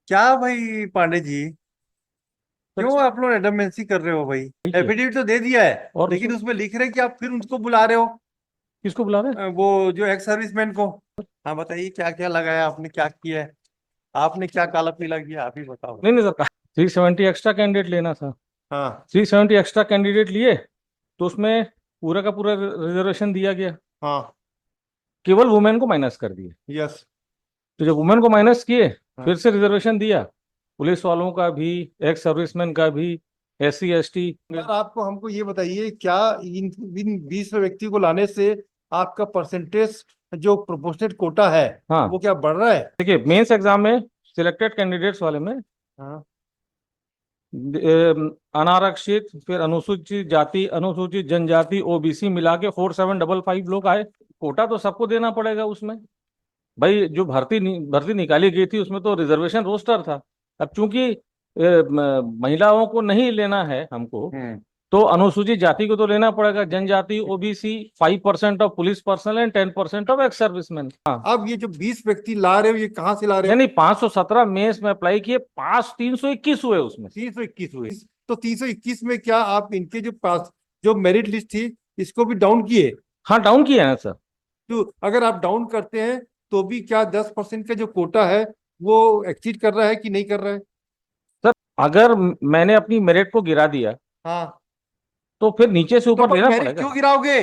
क्या भाई पांडे जी, सर क्यों आप लोग एडमेंसी कर रहे हो भाई? सही किया। एफिडेविट तो दे दिया है, और लेकिन उसमें उसमें लिख रहे हैं कि आप फिर उनको बुला रहे हो। किसको बुला रहे हैं? वो जो एक्स सर्विसमैन को। हाँ बताइए, क्या क्या लगाया आपने, क्या किया है? आपने क्या काला पीला किया, आप ही बताओ। नहीं नहीं सर, 370 एक्स्ट्रा कैंडिडेट लेना था। हाँ। 370 एक्स्ट्रा कैंडिडेट लिए तो उसमें पूरा का पूरा रिजर्वेशन दिया गया। हाँ। केवल वुमेन को माइनस कर दिए। यस। तो जब वुमेन को माइनस किए, हाँ। फिर से रिजर्वेशन दिया। पुलिस वालों का भी, एक्स सर्विसमैन का भी, SC ST। सर आपको हमको ये बताइए, क्या इन इन 20 व्यक्ति को लाने से आपका परसेंटेज जो प्रोपोर्शनेट कोटा है हाँ, वो क्या बढ़ रहा है? देखिए मेंस एग्जाम में सिलेक्टेड कैंडिडेट्स वाले में हाँ। अनारक्षित, फिर अनुसूचित जाति, अनुसूचित जनजाति, OBC मिला के 4755 लोग आए। कोटा तो सबको देना पड़ेगा उसमें। भाई जो भर्ती निकाली गई थी उसमें तो रिजर्वेशन रोस्टर था। अब चूंकि महिलाओं को नहीं लेना है हमको, हम्म। तो अनुसूचित जाति को तो लेना पड़ेगा, जनजाति, OBC, 5% of police personal and 10% of ex serviceman. हाँ, अब ये जो 20 व्यक्ति ला रहे हो, ये कहाँ से ला रहे नहीं हो? नहीं, 517 मेंस में अप्लाई किए, पास 321 हुए उसमें। 321 हुए? तो 321 में क्या आप इनके जो पास जो मेरिट लिस्ट थी, इसको भी डाउन किए? हाँ, डाउन किया है सर। तो अगर आप डाउन करते हैं तो भी क्या 10% का जो कोटा है वो एक्सीड कर रहा है कि नहीं कर रहा है? सर, अगर मैंने अपनी मेरिट को गिरा दिया हाँ। तो फिर नीचे से तो ऊपर पर लेना मेरिट क्यों पड़ेगा। गिराओगे?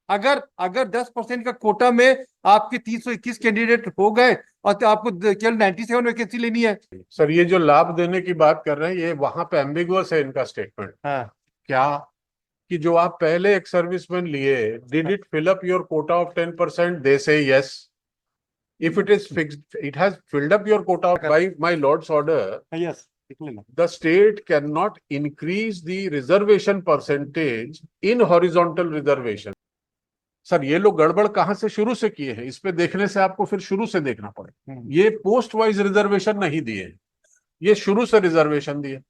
अगर अगर 10% का कोटा में आपके 321 कैंडिडेट हो गए और तो आपको केवल 97 वैकेंसी लेनी है। सर ये जो लाभ देने की बात कर रहे हैं ये वहां पे एम्बिगुअस है इनका स्टेटमेंट। हाँ। क्या कि जो आप पहले एक सर्विसमैन लिए, डिड हाँ। It fill up your quota of 10%? They say yes. If it is fixed, it has filled up your quota by my lord's order. Yes, लिख लेना। The state cannot increase the reservation percentage in horizontal reservation. Sir ये लोग गड़बड़ कहां से शुरू से किए हैं, इस पे देखने से आपको फिर शुरू से देखना पड़े। ये पोस्ट वाइज रिजर्वेशन नहीं दिए, ये शुरू से रिजर्वेशन दिए।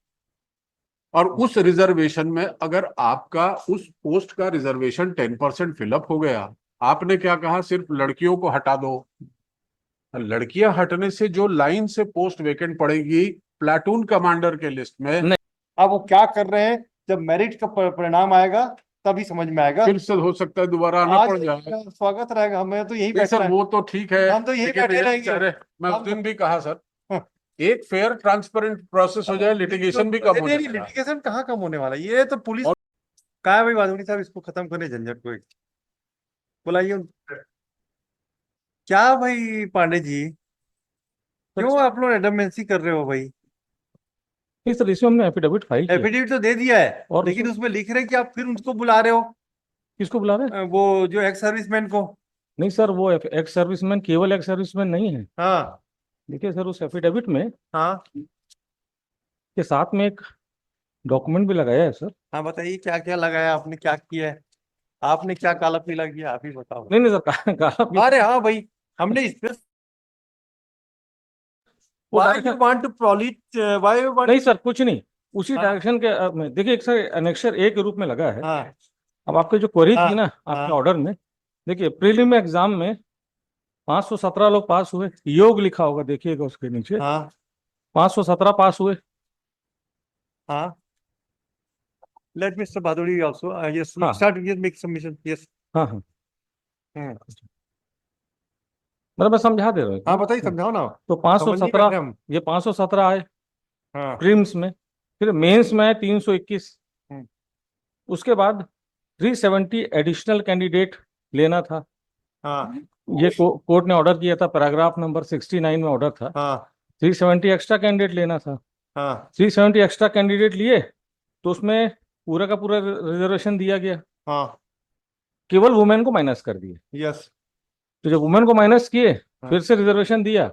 और उस रिजर्वेशन में अगर आपका उस पोस्ट का रिजर्वेशन 10% फिलअप हो गया, आपने क्या कहा, सिर्फ लड़कियों को हटा दो। लड़कियां हटने से जो लाइन से पोस्ट वेकेंट पड़ेगी प्लाटून कमांडर के लिस्ट में, नहीं अब वो क्या कर रहे हैं, जब मेरिट का परिणाम आएगा तभी समझ में आएगा। फिर से हो सकता है दोबारा आना आज पड़ जाए। स्वागत रहेगा, हमें तो यही नहीं सर, बैठना है। वो तो ठीक है, हम तो यही लेकिन बैठे एक, रहेंगे। अरे मैं उस हम दिन भी कहा सर, हाँ, एक फेयर ट्रांसपेरेंट प्रोसेस हो जाए, लिटिगेशन भी कम हो नहीं नहीं, जाएगा। लिटिगेशन कहाँ कम होने वाला है? ये तो पुलिस। और कहा है भाई वाधवनी साहब, इसको खत्म करने झंझट को एक बुलाइए क्या भाई पांडे जी, क्यों आप लोग एडमेंसी कर रहे हो भाई? नहीं सर, इसमें हमने एफिडेविट फाइल किया। एफिडेविट तो दे दिया है, और लेकिन उसमें उसमें लिख रहे हैं कि आप फिर उनको बुला रहे हो। किसको बुला रहे हैं? वो जो एक्स सर्विसमैन को। नहीं सर, वो एक्स सर्विसमैन केवल एक्स सर्विसमैन नहीं है। हाँ। देखिए सर, उस एफिडेविट में हाँ। के साथ में एक डॉक्यूमेंट भी लगाया है सर। हाँ बताइए, क्या क्या लगाया आपने, क्या किया है? आपने क्या काला पीला किया, आप ही बताओ। नहीं नहीं सर, काला अरे हाँ भाई, हमने इस पे वो why you direction. Want to polite, why you want. नहीं सर, कुछ नहीं। उसी हाँ। डायरेक्शन के में देखिए, एक सर एनेक्सर A के रूप में लगा है। हाँ। अब आपकी जो क्वेरी हाँ। थी ना आपके हाँ। ऑर्डर में, देखिए प्रीलिम एग्जाम में 517 लोग पास हुए, योग लिखा होगा देखिएगा उसके नीचे। हाँ। 517 पास हुए। हाँ। Let mister Bhaduri also, yes, हाँ start with make submission, yes. हाँ हाँ, मतलब मैं समझा दे रहा हाँ हूँ। बताइए, समझाओ ना। तो समझ नहीं बैठ 517, रहे हम। ये 517 आए हाँ। प्रीलिम्स में। फिर मेंस में आए 321। हम्म। उसके बाद 370 एडिशनल कैंडिडेट लेना था। हाँ। ये कोर्ट ने ऑर्डर किया था, पैराग्राफ नंबर 69 में ऑर्डर था। हाँ। 370 एक्स्ट्रा कैंडिडेट लेना था। हाँ। 370 एक्स्ट्रा कैंडिडेट लिए तो उसमें पूरा का पूरा रिजर्वेशन दिया गया। हाँ। केवल वुमेन को माइनस कर दिए। यस। तो जब वुमेन को माइनस किए, हाँ। फिर से रिजर्वेशन दिया।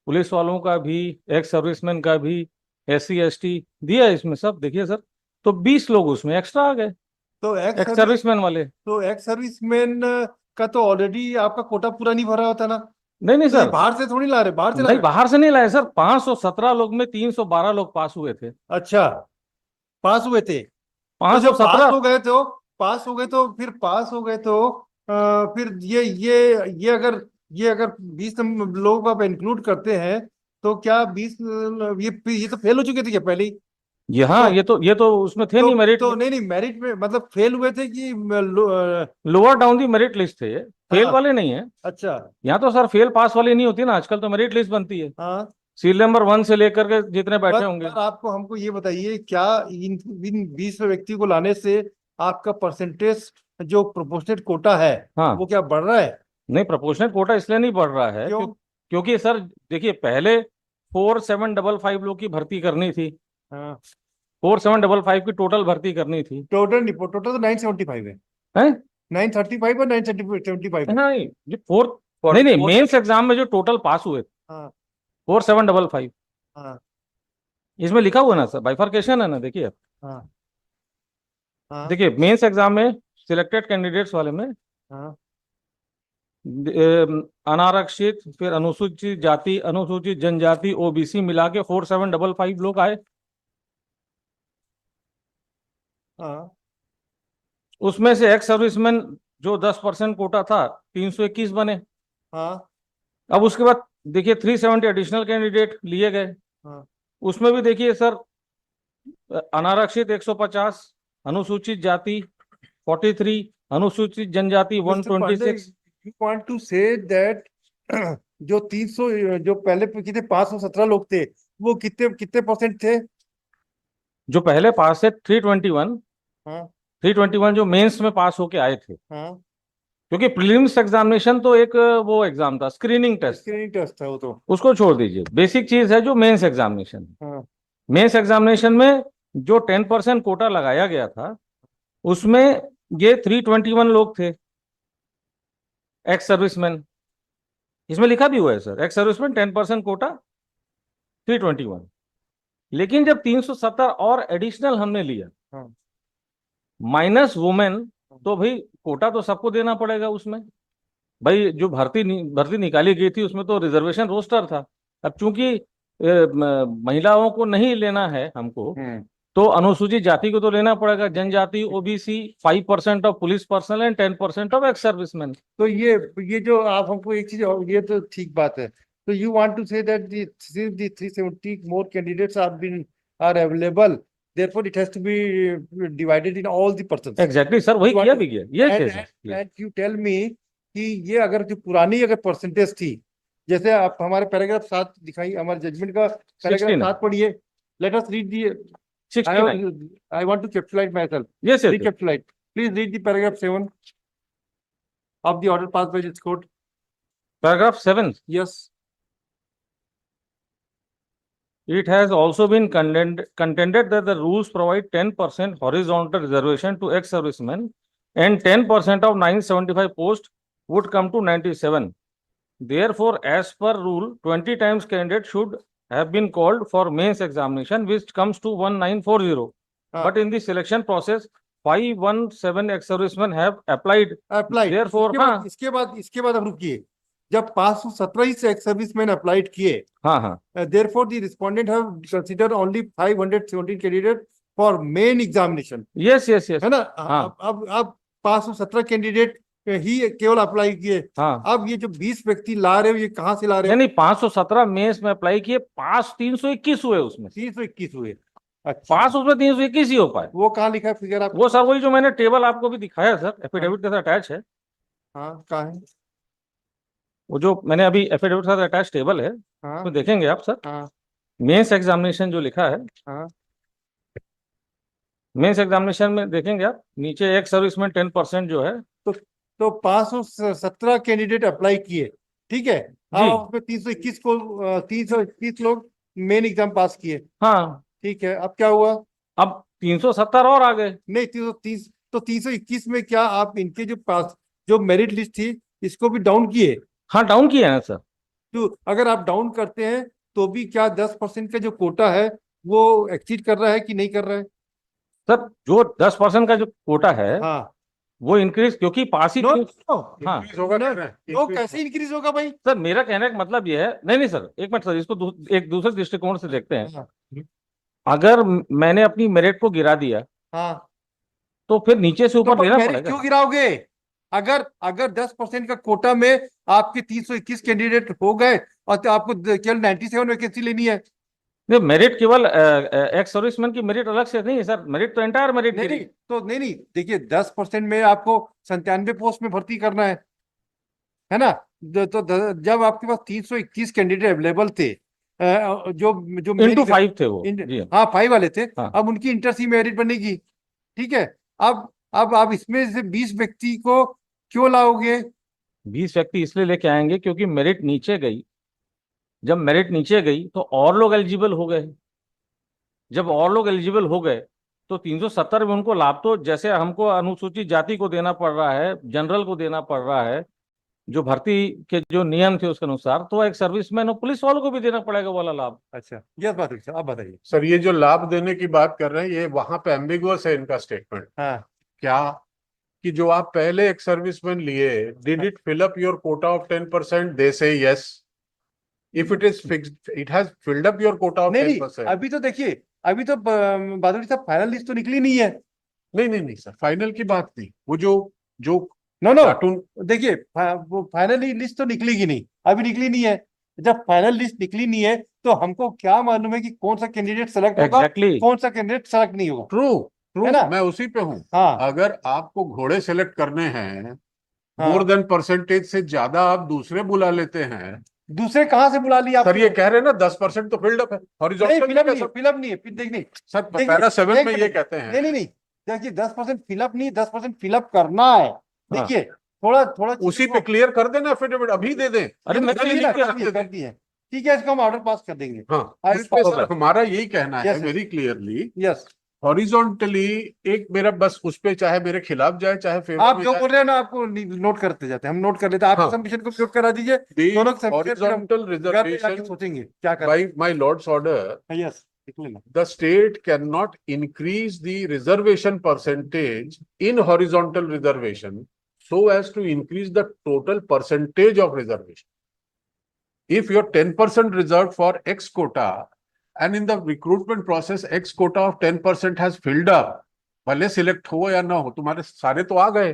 पुलिस वालों का भी, एक्स सर्विसमैन का भी, SC ST दिया इसमें सब। देखिए सर, तो 20 लोग उसमें एक्स्ट्रा आ गए, तो एक्स सर्विसमैन वाले। एक्स सर्विसमैन का तो ऑलरेडी आपका कोटा पूरा नहीं भरा होता ना। नहीं नहीं तो ये सर, बाहर से थोड़ी ला रहे, बाहर से ला नहीं रहे। बाहर से नहीं लाए सर। 517 लोग में 312 लोग पास हुए थे। अच्छा, पास हुए थे। तो जब पास 517। हो गए तो पास हो गए तो फिर पास हो गए तो फिर ये अगर 20 लोगों को आप इंक्लूड करते हैं तो क्या 20 ये तो फेल हो चुके थे क्या पहले ही? ये हाँ तो- ये तो उसमें थे नहीं मेरिट, तो नहीं मेरिट में मतलब फेल हुए थे कि lower down the merit list थे, फेल हाँ। वाले नहीं है। अच्छा। यहाँ तो सर फेल पास वाली नहीं होती ना, आजकल तो मेरिट लिस्ट बनती है, हाँ। सीरियल नंबर 1 से लेकर के जितने बैठे होंगे। पर आपको हमको ये बताइए क्या इन इन 20 व्यक्ति को लाने से आपका परसेंटेज जो प्रोपोर्शनेट कोटा है हाँ, वो क्या बढ़ रहा है? नहीं प्रपोर्शनल कोटा इसलिए नहीं बढ़ रहा है क्यों? क्योंकि सर देखिए पहले 4755 लोग की भर्ती करनी थी, हाँ। 4755 की टोटल भर्ती करनी थी। टोटल तो 975 है। हैं? 935 और 975 है। नहीं ये फोर्थ, नहीं नहीं मेंस एग्जाम में जो टोटल पास हुए हाँ। 4755, हाँ। इसमें लिखा हुआ है ना सर, बाइफर्केशन है ना, देखिए हाँ। हाँ। देखिए मेंस एग्जाम में सिलेक्टेड कैंडिडेट्स वाले में हाँ। अनारक्षित, फिर अनुसूचित जाति, अनुसूचित जनजाति, ओबीसी मिला के 4755 लोग आए। हाँ। उसमें से एक्स सर्विसमैन जो 10% कोटा था 321 बने। हाँ। अब उसके बाद देखिए 370 एडिशनल कैंडिडेट लिए गए। हाँ। उसमें भी देखिए सर अनारक्षित 150, अनुसूचित जाति 43, अनुसूचित जनजाति mister Pandey 126। You want to say that जो 300 जो पहले कितने 517 लोग थे वो कितने कितने परसेंट थे? जो पहले पास है 321, हाँ। 321 जो मेंस में पास होके आए थे, हाँ। क्योंकि प्रीलिम्स एग्जामिनेशन तो एक वो एग्जाम था, स्क्रीनिंग टेस्ट, स्क्रीनिंग टेस्ट था वो तो। उसको छोड़ दीजिए, बेसिक चीज है जो मेंस एग्जामिनेशन। हाँ। मेंस एग्जामिनेशन में जो 10% कोटा लगाया गया था उसमें ये 321 लोग थे एक्स सर्विसमैन, इसमें लिखा भी हुआ है सर, एक्स सर्विसमैन 10% कोटा 321। लेकिन जब 370 और एडिशनल हमने लिया हाँ। माइनस वुमेन, तो भाई कोटा तो सबको देना पड़ेगा उसमें। भाई जो भर्ती निकाली गई थी उसमें तो रिजर्वेशन रोस्टर था। अब चूंकि महिलाओं को नहीं लेना है हमको, तो अनुसूचित जाति को तो लेना पड़ेगा, जनजाति, OBC, 5% of police personal and 10% of ex serviceman. तो ये जो आप हमको एक चीज और ये तो ठीक बात है। तो you want to say that the 370 more candidates are available, therefore it has to be divided in all the persons. Exactly sir, वही You want किया to- भी गया, ये and, केस है and, and you tell me कि ये अगर जो पुरानी अगर परसेंटेज थी, जैसे आप हमारे पैराग्राफ 7 दिखाई, हमारे जजमेंट का पैराग्राफ 69, 7 पढ़िए। Let us read the 69। I want to capitalize myself. Yes yes, Recapitulate. Please read the paragraph 7 of the order passed by this court. Paragraph 7, Yes. it has also been contended that the rules provide 10% horizontal reservation to ex-servicemen and 10% of 975 posts would come to 97. Therefore, as per rule, 20 times candidate should have been called for mains examination, which comes to 1940. But in the selection process, 517 ex-servicemen have applied. Applied. Therefore, हाँ इसके बाद हम रुकिए। जब 517 से ex serviceman applied किए, हाँ हाँ, therefore the respondent have considered only 517 candidate for main examination. Yes yes yes, है ना? हाँ अब 517 कैंडिडेट ही केवल अप्लाई किए। हाँ, अब ये जो 20 व्यक्ति ला रहे हो ये कहाँ से ला रहे हो? नहीं 517 मेंस में अप्लाई किए, पास 321 हुए, उसमें 321 हुए। अच्छा, पास उसमें 321 ही हो पाए। वो कहाँ लिखा है फिगर आप? वो सर वही जो मैंने टेबल आपको भी दिखाया सर, एफिडेविट के साथ अटैच है। हाँ, कहाँ है? वो जो मैंने अभी एफिडेविट के साथ अटैच टेबल है, हाँ। तो देखेंगे आप सर, हाँ। मेंस एग्जामिनेशन जो लिखा है, हाँ। मेंस एग्जामिनेशन में देखेंगे आप नीचे एक्स सर्विसमैन 10% जो है। तो 517 कैंडिडेट अप्लाई किए, ठीक है। जी। अब उसमें 321 लोग मेन एग्जाम पास किए, हाँ, ठीक है। अब क्या हुआ? अब 370 और आ गए। नहीं, 321 में क्या आप इनके जो पास जो मेरिट लिस्ट थी इसको भी डाउन किए? हाँ, डाउन किया है सर। तो अगर आप डाउन करते हैं तो भी क्या 10% का जो कोटा है वो एक्सीड कर रहा है कि नहीं कर रहा है? सर जो 10% का जो कोटा है हाँ। वो इंक्रीज, क्योंकि पास ही नो, हाँ Increase होगा ना, क्या? वो Increase कैसे इंक्रीज होगा भाई? सर, मेरा कहने का मतलब ये है, नहीं नहीं सर, एक मिनट सर, इसको एक दूसरे दृष्टिकोण से देखते हैं। हाँ। अगर मैंने अपनी मेरिट को गिरा दिया हाँ, तो फिर नीचे से तो ऊपर लेना मेरिट पड़ेगा। क्यों गिराओगे? अगर 10% का कोटा में आपके 321 कैंडिडेट हो गए और तो आपको केवल 97 वैकेंसी लेनी है। नहीं, मेरिट केवल एक्स सर्विसमैन की मेरिट अलग से नहीं है सर, मेरिट तो एंटायर मेरिट नहीं नहीं, तो नहीं देखिए 10% में आपको 97 पोस्ट में भर्ती करना है ना। जब आपके पास 321 कैंडिडेट अवेलेबल थे, जो जो इंटू मेरी- 5 थे वो। जी हाँ 5 वाले थे। हाँ। अब उनकी इंटर सी मेरिट बनेगी, ठीक है। अब आप इसमें से 20 व्यक्ति को क्यों लाओगे? 20 व्यक्ति इसलिए लेके आएंगे क्योंकि मेरिट नीचे गई। जब मेरिट नीचे गई तो और लोग एलिजिबल हो गए। जब और लोग एलिजिबल हो गए तो 370 में उनको लाभ तो जैसे हमको अनुसूचित जाति को देना पड़ रहा है, जनरल को देना पड़ रहा है, जो भर्ती के जो नियम थे उसके अनुसार, तो एक सर्विसमैन और पुलिस वालों को भी देना पड़ेगा वाला लाभ। अच्छा, यस बात आप बताइए। सर ये जो लाभ देने की बात कर रहे हैं, ये वहां पे एम्बिगुअस है इनका स्टेटमेंट। हाँ क्या कि जो आप पहले एक सर्विसमैन लिए, did it fill up your quota of 10%? They say yes. If it is fixed, it has filled up your quota of नहीं 10%। अभी तो देखिए, अभी तो बादुड़ी साहब फाइनल लिस्ट तो निकली नहीं है। नहीं सर, फाइनल की बात नहीं। वो जो जो नो कार्टून, देखिए वो फाइनली लिस्ट तो निकलेगी नहीं, अभी निकली नहीं है। जब फाइनल लिस्ट निकली नहीं है तो हमको क्या मालूम है कि कौन सा कैंडिडेट सेलेक्ट होगा, एग्जैक्टली। कौन सा कैंडिडेट सेलेक्ट नहीं होगा। ट्रू ट्रू, है ना? मैं उसी पे हूँ। हाँ अगर आपको घोड़े सेलेक्ट करने हैं, हाँ। मोर देन परसेंटेज से ज्यादा आप दूसरे बुला लेते हैं। दूसरे कहाँ से बुला लिया सर ये कह रहे हैं ना 10% तो फिल्ड अप है, हॉरिजॉन्टल फिलअप नहीं सर। फिलअप नहीं है देखिए सर देखिए, पैरा 7 एक में ये मिनट। कहते हैं। नहीं देखिए 10% फिलअप नहीं, 10% फिलअप करना है। देखिए थोड़ा थोड़ा उसी पे क्लियर कर देना एफिडेविट, अभी दे दें। अरे मैं तो ये लिख के रख कर दी है, ठीक है, इसको हम ऑर्डर पास कर देंगे। हाँ, इस पे सर हमारा यही कहना है Yes, very clearly, yes. Horizontally. एक मेरा बस उस पे चाहे मेरे खिलाफ जाए चाहे फेवर आप में जो जाए, बोल रहे हैं ना, आपको नोट करते जाते हैं, हम नोट कर लेते हैं। आप हाँ। सबमिशन को म्यूट करा दीजिए, the दोनों के submission पे हम horizontal घर पे जाके reservation सोचेंगे क्या by करना my lord's order, है। यस लिख लेना। the state cannot increase the reservation percentage in horizontal reservation so as to increase the total percentage of reservation. If you're 10% reserved for X quota and in the recruitment process X quota of 10% has filled up, भले select हो या ना हो, तुम्हारे सारे तो आ गए।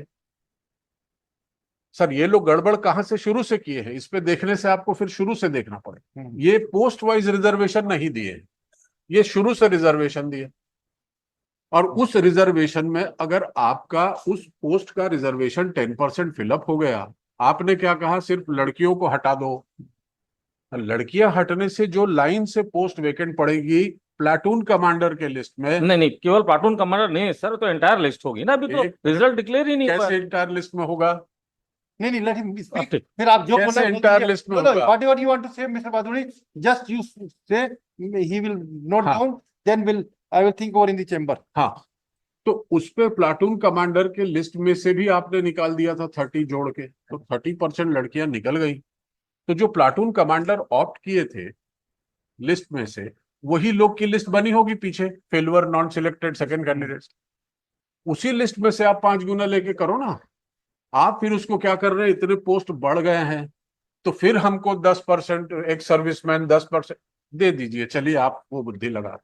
Sir ये लोग गड़बड़ कहां से शुरू से किए हैं, इस पे देखने से आपको फिर शुरू से देखना पड़े। ये पोस्ट वाइज रिजर्वेशन नहीं दिए, ये शुरू से रिजर्वेशन दिए। और उस रिजर्वेशन में अगर आपका उस पोस्ट का रिजर्वेशन 10% फिलअप हो गया, आपने क्या कहा, सिर्फ लड़कियों को हटा दो। लड़कियां हटने से जो लाइन से पोस्ट वेकेंट पड़ेगी प्लाटून कमांडर के लिस्ट में, नहीं केवल प्लाटून कमांडर नहीं सर, तो एंटायर लिस्ट होगी ना। अभी तो रिजल्ट डिक्लेयर ही नहीं हुआ कैसे है। इंटायर लिस्ट में होगा? नहीं लेट हिम स्पीक। ठीक। फिर आप जो कैसे बोलना entire list में होगा? Whatever you want to say mister Baduri, just you say, he will note हाँ। Down, then I will think over in the chamber. हाँ, तो उस पे प्लाटून कमांडर के लिस्ट में से भी आपने निकाल दिया था 30 जोड़ के, तो 30% लड़कियां निकल गई। तो जो प्लाटून कमांडर ऑप्ट किए थे लिस्ट में से, वही लोग की लिस्ट बनी होगी पीछे, फेलवर, नॉन सिलेक्टेड, सेकंड कैंडिडेट्स। उसी लिस्ट में से आप 5 गुना लेके करो ना। आप फिर उसको क्या कर रहे हैं, इतने पोस्ट बढ़ गए हैं तो फिर हमको 10%, एक सर्विसमैन 10% दे दीजिए, चलिए आप वो बुद्धि लगा।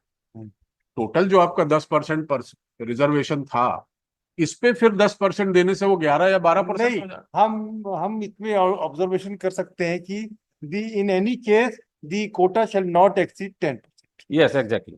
टोटल जो आपका 10% पर रिजर्वेशन था, इस पे फिर 10% देने से वो 11 या 12% नहीं, हो जाए। हम इसमें ऑब्जर्वेशन कर सकते हैं कि the in any case the quota shall not exceed 10%। Yes exactly.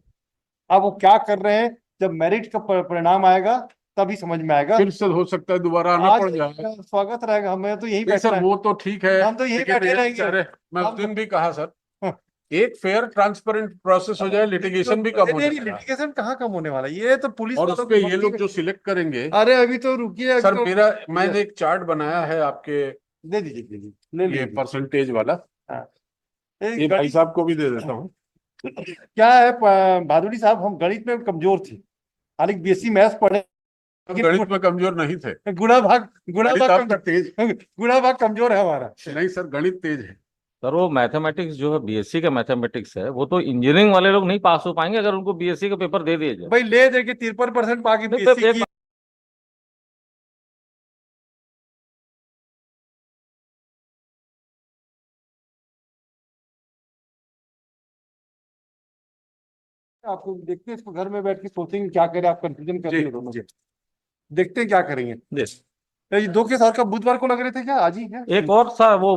अब वो क्या कर रहे हैं, जब मेरिट का परिणाम आएगा तभी समझ में आएगा। फिर से हो सकता है दोबारा आना आज पड़ जाए। स्वागत रहेगा, हमें तो यही नहीं सर, बैठना है। वो तो ठीक है, हम तो यही लेकिन बैठे ये रहेंगे। बेचारे, मैं हम उस दिन भी कहा सर, हाँ। एक फेयर ट्रांसपेरेंट प्रोसेस हो जाए, लिटिगेशन भी कम हो जाएगा। लिटिगेशन कहाँ कम होने वाला है? ये तो पुलिस और वालों उस पे की ये लोग भर्ती जो सिलेक्ट करेंगे, में- अरे अभी तो रुकिए, अभी सर तो मेरा, मैंने एक चार्ट बनाया है आपके, दे दीजिए ले ये लीजिए। परसेंटेज वाला, ये भाई गणित साहब को भी दे देता हूँ। क्या है भादुड़ी साहब, हम गणित में कमजोर थे, हालांकि बीएससी मैथ्स पढ़े, गणित में कमजोर नहीं थे, गुणा भाग गणित आपका तेज, गुणा भाग कमजोर है हमारा। नहीं सर गणित तेज है। सर वो मैथमेटिक्स जो है, बीएससी का मैथमेटिक्स है, वो तो इंजीनियरिंग वाले लोग नहीं पास हो पाएंगे अगर उनको बीएससी का पेपर दे दिया जाए। भाई ले दे के 53% पाके नहीं, बीएससी एक की आपको देखते हैं, इसको घर में बैठ के सोचेंगे क्या करें, आप कंफ्यूजन कर रहे हो दोनों। देखते हैं क्या करेंगे। यस। ये 2 केस और का बुधवार को लग रहे थे, क्या आज ही है? एक और सा वो